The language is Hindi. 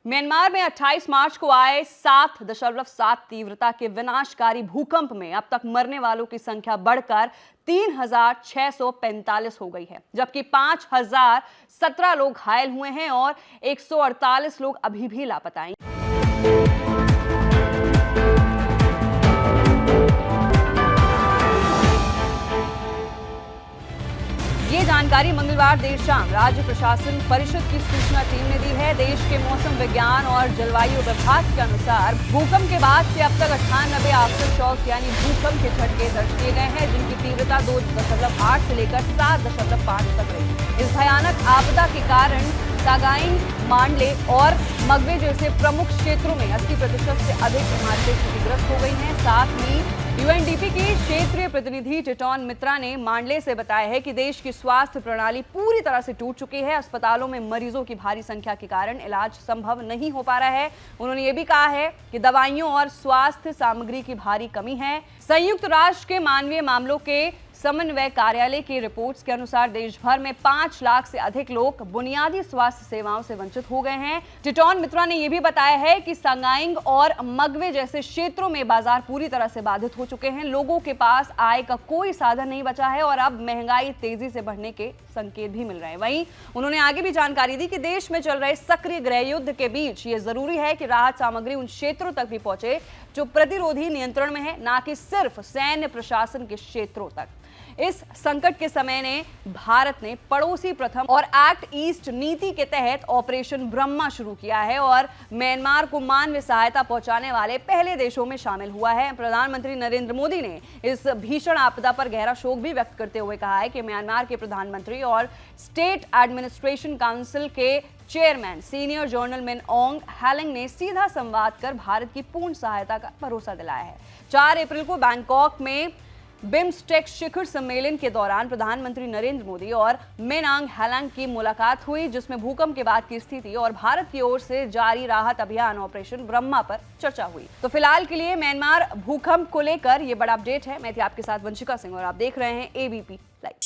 म्यांमार में 28 मार्च को आए 7.7 तीव्रता के विनाशकारी भूकंप में अब तक मरने वालों की संख्या बढ़कर 3,645 हो गई है, जबकि 5,017 लोग घायल हुए हैं और 148 लोग अभी भी लापता हैं। ये जानकारी मंगलवार देर शाम राज्य प्रशासन परिषद की सूचना टीम ने दी है। देश के मौसम विज्ञान और जलवायु विभाग के अनुसार भूकंप के बाद से अब तक 98 आफ्टर शॉक यानी भूकंप के झटके दर्ज किए गए हैं, जिनकी तीव्रता 2.8 से लेकर 7.5 तक रही। इस भयानक आपदा के कारण सागाइन, मांडले और मगवे जैसे प्रमुख क्षेत्रों में 80% से अधिक इमारतें क्षतिग्रस्त हो गई हैं। साथ ही यूएनडीपी के क्षेत्रीय प्रतिनिधि टिटॉन मित्रा ने मांडले से बताया है कि देश की स्वास्थ्य प्रणाली पूरी तरह से टूट चुकी है। अस्पतालों में मरीजों की भारी संख्या के कारण इलाज संभव नहीं हो पा रहा है। उन्होंने ये भी कहा है कि दवाइयों और स्वास्थ्य सामग्री की भारी कमी है। संयुक्त राष्ट्र के मानवीय मामलों के समन्वय कार्यालय की रिपोर्ट्स के अनुसार देश भर में 5 लाख से अधिक लोग बुनियादी स्वास्थ्य सेवाओं से वंचित हो गए हैं। टिटॉन मित्रा ने यह भी बताया है कि सांगाइंग और मगवे जैसे क्षेत्रों में बाजार पूरी तरह से बाधित हो चुके हैं। लोगों के पास आय का कोई साधन नहीं बचा है और अब महंगाई तेजी से बढ़ने के संकेत भी मिल रहे हैं। वहीं उन्होंने आगे भी जानकारी दी कि देश में चल रहे सक्रिय गृह युद्ध के बीच ये जरूरी है कि राहत सामग्री उन क्षेत्रों तक भी पहुंचे जो प्रतिरोधी नियंत्रण में है, ना कि सिर्फ सैन्य प्रशासन के क्षेत्रों तक। इस संकट के समय ने भारत ने पड़ोसी प्रथम और एक्ट ईस्ट नीति के तहत ऑपरेशन ब्रह्मा शुरू किया है और म्यांमार को मानवीय सहायता पहुंचाने वाले पहले देशों में शामिल हुआ है। प्रधानमंत्री नरेंद्र मोदी ने इस भीषण आपदा पर गहरा शोक भी व्यक्त करते हुए कहा है कि म्यांमार के प्रधानमंत्री और स्टेट एडमिनिस्ट्रेशन काउंसिल के चेयरमैन सीनियर जनरल मिन ओंग हैलिंग ने सीधा संवाद कर भारत की पूर्ण सहायता का भरोसा दिलाया है। 4 अप्रैल को बैंकॉक में बिम्स्टेक शिखर सम्मेलन के दौरान प्रधानमंत्री नरेंद्र मोदी और मिन ऑंग हैलिंग की मुलाकात हुई, जिसमें भूकंप के बाद की स्थिति और भारत की ओर से जारी राहत अभियान ऑपरेशन ब्रह्मा पर चर्चा हुई। तो फिलहाल के लिए म्यांमार भूकंप को लेकर ये बड़ा अपडेट है। मैं थी आपके साथ वंशिका सिंह और आप देख रहे हैं एबीपी लाइव।